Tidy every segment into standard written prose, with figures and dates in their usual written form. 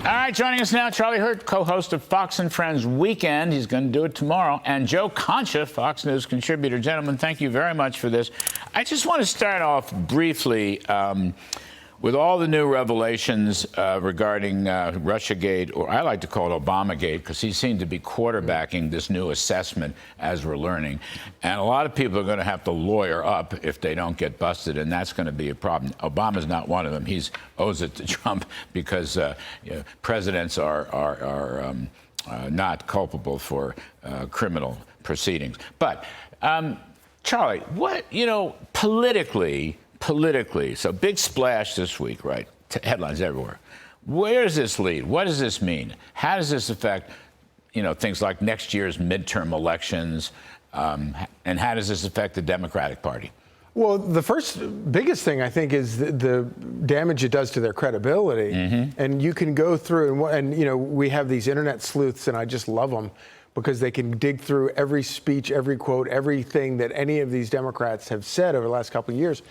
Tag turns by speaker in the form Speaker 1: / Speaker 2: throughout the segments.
Speaker 1: All right, joining us now, Charlie Hurt, co-host of Fox and Friends Weekend. He's going to do it tomorrow. And Joe Concha, Fox News contributor. Gentlemen, thank you very much for this. I just want to start off briefly with all the new revelations regarding Russiagate, or I like to call it Obamagate, because he seemed to be quarterbacking this new assessment, as we're learning. And a lot of people are going to have to lawyer up if they don't get busted, and that's going to be a problem. Obama's not one of them. He owes it to Trump because presidents are not culpable for criminal proceedings. But, Charlie, what, politically, so big splash this week, right? Headlines everywhere. Where does this lead? What does this mean? How does this affect, things like next year's midterm elections? And how does this affect the Democratic Party?
Speaker 2: Well, the first biggest thing, I think, is the damage it does to their credibility. Mm-hmm. And you can go through, and we have these internet sleuths, and I just love them, because they can dig through every speech, every quote, everything that any of these Democrats have said over the last couple of years,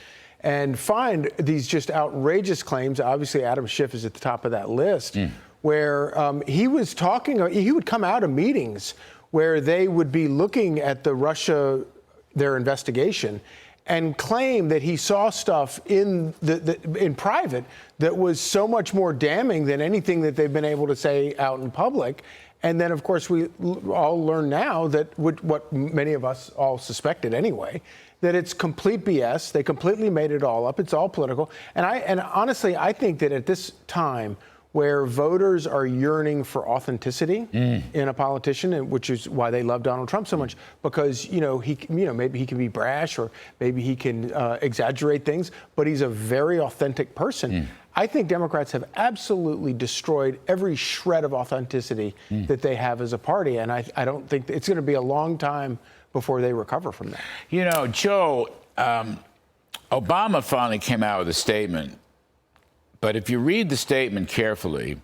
Speaker 2: and find these just outrageous claims. Obviously, Adam Schiff is at the top of that list, where he was talking, he would come out of meetings where they would be looking at their investigation, and claim that he saw stuff in private that was so much more damning than anything that they've been able to say out in public. And then, of course, we all learn now that what many of us all suspected anyway, that it's complete BS. They completely made it all up. It's all political. And honestly, I think that at this time where voters are yearning for authenticity in a politician, which is why they love Donald Trump so much, because maybe he can be brash, or maybe he can exaggerate things, but he's a very authentic person. I think Democrats have absolutely destroyed every shred of authenticity that they have as a party, and I don't think it's going to be a long time before they recover from that.
Speaker 1: Joe, Obama finally came out with a statement, but if you read the statement carefully,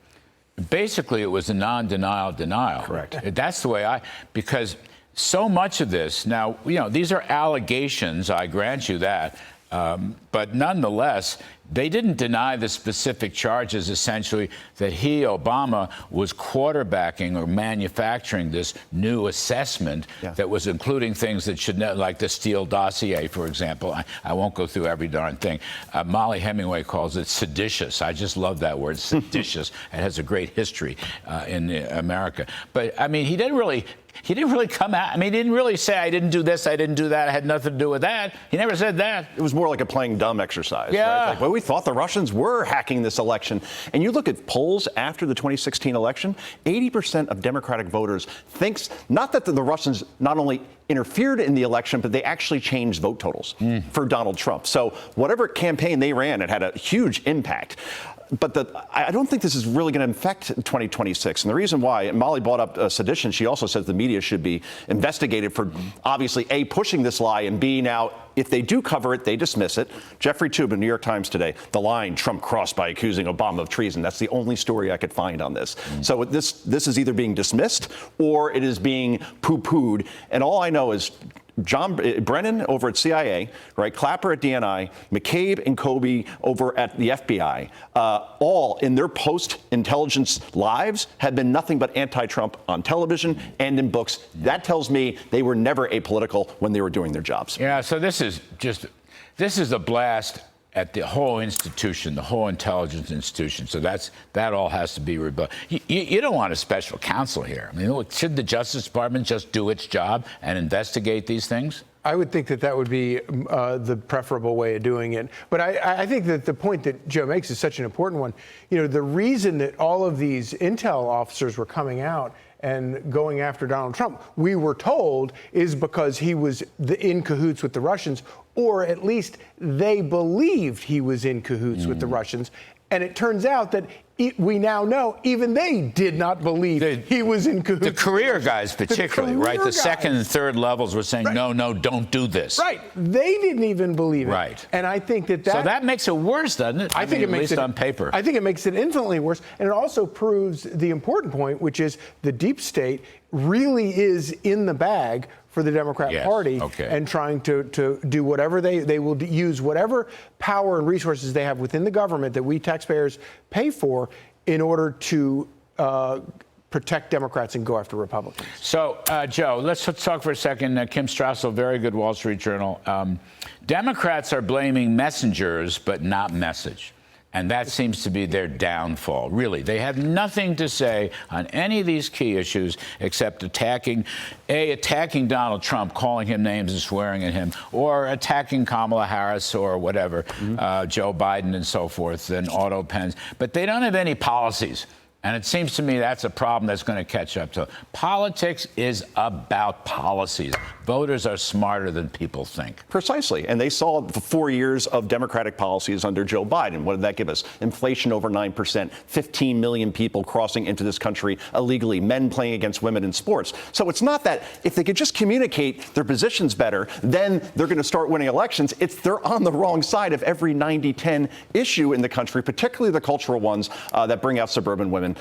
Speaker 1: basically it was a non-denial denial.
Speaker 2: Correct.
Speaker 1: That's the way because so much of this, now, these are allegations, I grant you that, but nonetheless, they didn't deny the specific charges, essentially, that he, Obama, was quarterbacking or manufacturing this new assessment that was including things that should not, like the Steele dossier, for example. I won't go through every darn thing. Molly Hemingway calls it seditious. I just love that word, seditious. It has a great history in America. But, he didn't really come out. He didn't really say, I didn't do this, I didn't do that, I had nothing to do with that. He never said that.
Speaker 3: It was more like a playing dumb exercise.
Speaker 1: Yeah.
Speaker 3: Right? We thought the Russians were hacking this election. And you look at polls after the 2016 election, 80% of Democratic voters thinks not that the Russians not only interfered in the election, but they actually changed vote totals for Donald Trump. So whatever campaign they ran, it had a huge impact. But I don't think this is really going to affect 2026. And the reason why, and Molly brought up sedition, she also says the media should be investigated for obviously, A, pushing this lie, and B, now, if they do cover it, they dismiss it. Jeffrey Toobin, New York Times today, the line Trump crossed by accusing Obama of treason. That's the only story I could find on this. So this is either being dismissed or it is being poo-pooed. And all I know is John Brennan over at CIA, right? Clapper at DNI, McCabe and Kobe over at the FBI, all in their post-intelligence lives have been nothing but anti-Trump on television and in books. That tells me they were never apolitical when they were doing their jobs.
Speaker 1: Yeah, so this is a blast at the whole institution, the whole intelligence institution. So that all has to be rebutted. You don't want a special counsel here. Should the Justice Department just do its job and investigate these things?
Speaker 2: I would think that would be the preferable way of doing it. But I think that the point that Joe makes is such an important one. The reason that all of these intel officers were coming out and going after Donald Trump, we were told, is because he was in cahoots with the Russians, or at least they believed he was in cahoots with the Russians. And it turns out that we now know even they did not believe he was in cahoots.
Speaker 1: The career guys particularly, right? The second and third levels were saying, no, don't do this.
Speaker 2: Right. They didn't even believe it.
Speaker 1: Right.
Speaker 2: And I think that
Speaker 1: So that makes it worse, doesn't it?
Speaker 2: I think it makes
Speaker 1: at least on paper.
Speaker 2: I think it makes it infinitely worse. And it also proves the important point, which is the deep state really is in the bag for the Democrat Party and trying to do whatever they will use whatever power and resources they have within the government that we taxpayers pay for in order to protect Democrats and go after Republicans.
Speaker 1: So, Joe, let's talk for a second. Kim Strassel, very good Wall Street Journal. Democrats are blaming messengers, but not message. And that seems to be their downfall, really. They have nothing to say on any of these key issues except attacking Donald Trump, calling him names and swearing at him, or attacking Kamala Harris or whatever, Joe Biden and so forth, and auto pens. But they don't have any policies. And it seems to me that's a problem that's going to catch up to. Politics is about policies. Voters are smarter than people think.
Speaker 3: Precisely. And they saw the 4 years of Democratic policies under Joe Biden. What did that give us? Inflation over 9%, 15 million people crossing into this country illegally, men playing against women in sports. So it's not that if they could just communicate their positions better, then they're going to start winning elections. It's they're on the wrong side of every 90-10 issue in the country, particularly the cultural ones that bring out suburban women,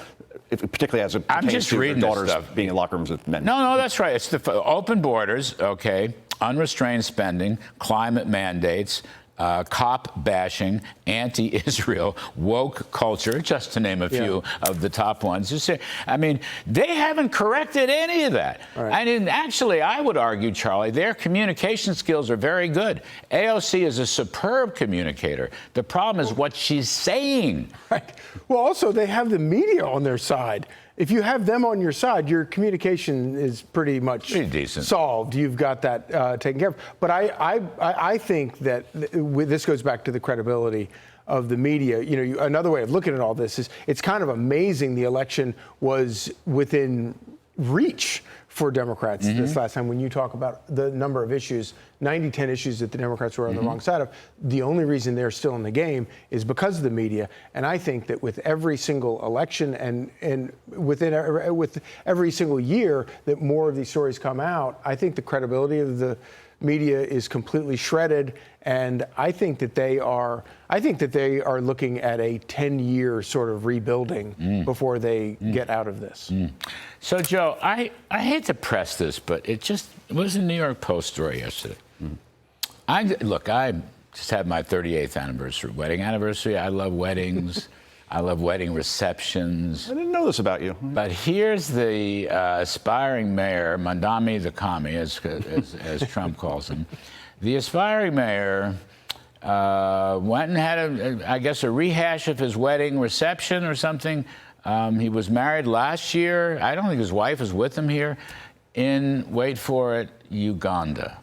Speaker 3: particularly as it pertains to their daughters being in locker rooms with men.
Speaker 1: No, that's right. It's the open borders, okay, unrestrained spending, climate mandates, cop bashing, anti-Israel, woke culture, just to name a few of the top ones. I mean, they haven't corrected any of that. Right. And actually, I would argue, Charlie, their communication skills are very good. AOC is a superb communicator. The problem is what she's saying.
Speaker 2: Right. Well, also, they have the media on their side. If you have them on your side, your communication is pretty much
Speaker 1: decent.
Speaker 2: Solved. You've got that taken care of. But I think that this goes back to the credibility of the media. You know, another way of looking at all this is it's kind of amazing the election was within reach for Democrats this last time. When you talk about the number of issues, 90-10 issues that the Democrats were on the wrong side of, the only reason they're still in the game is because of the media. And I think that with every single election and with every single year that more of these stories come out, I think the credibility of the media is completely shredded, and I think that they are looking at a 10-year sort of rebuilding before they get out of this.
Speaker 1: So, Joe, I hate to press this, but it was a New York Post story yesterday. I just had my 38th wedding anniversary. I love weddings. I love wedding receptions.
Speaker 3: I didn't know this about you.
Speaker 1: But here's the aspiring mayor, Mandami the Commie, as Trump calls him. The aspiring mayor went and had, a rehash of his wedding reception or something. He was married last year. I don't think his wife is with him here in, wait for it, Uganda.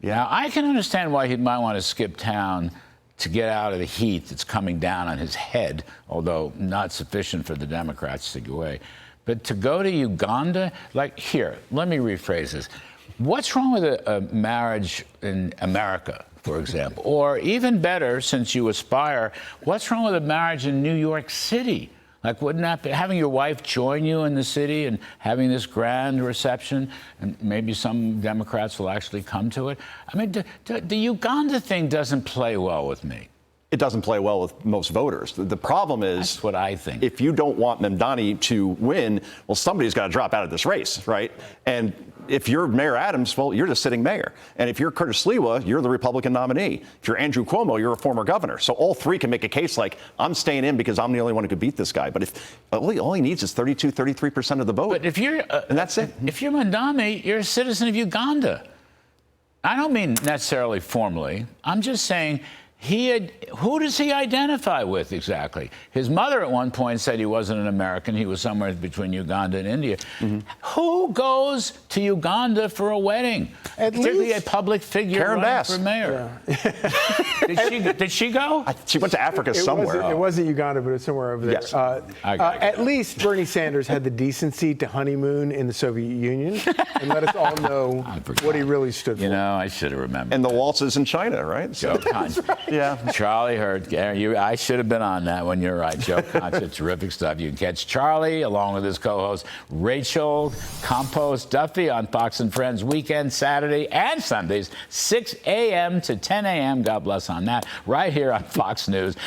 Speaker 1: Yeah. Now, I can understand why he might want to skip town to get out of the heat that's coming down on his head, although not sufficient for the Democrats to go away. But to go to Uganda, here, let me rephrase this. What's wrong with a marriage in America, for example? Or even better, since you aspire, what's wrong with a marriage in New York City? Wouldn't that be, having your wife join you in the city and having this grand reception, and maybe some Democrats will actually come to it? I mean, the Uganda thing doesn't play well with me.
Speaker 3: It doesn't play well with most voters. The problem is,
Speaker 1: that's what I think.
Speaker 3: If you don't want Mamdani to win, well, somebody's got to drop out of this race, right? And if you're Mayor Adams, well, you're the sitting mayor. And if you're Curtis Sliwa, you're the Republican nominee. If you're Andrew Cuomo, you're a former governor. So all three can make a case like, I'm staying in because I'm the only one who could beat this guy. But if all he needs is 33% of the vote.
Speaker 1: But if you're,
Speaker 3: and that's it.
Speaker 1: If you're Mamdani, you're a citizen of Uganda. I don't mean necessarily formally. I'm just saying, who does he identify with exactly? His mother at one point said he wasn't an American. He was somewhere between Uganda and India. Who goes to Uganda for a wedding? Particularly a public figure running for mayor. Yeah. Did she go?
Speaker 3: She went to Africa somewhere.
Speaker 2: It wasn't Uganda, but it was somewhere over there.
Speaker 3: Yes.
Speaker 2: At least Bernie Sanders had the decency to honeymoon in the Soviet Union and let us all know what he really stood for.
Speaker 1: You know, I should have remembered.
Speaker 3: And the waltzes in China, right?
Speaker 1: Joe Concha. Right.
Speaker 3: Yeah.
Speaker 1: Charlie Hurt. I should have been on that one. You're right. Joe Concha, terrific stuff. You can catch Charlie along with his co-host Rachel Campos Duffy on Fox and Friends weekend, Saturday and Sundays, 6 a.m. to 10 a.m. God bless on that. Right here on Fox News.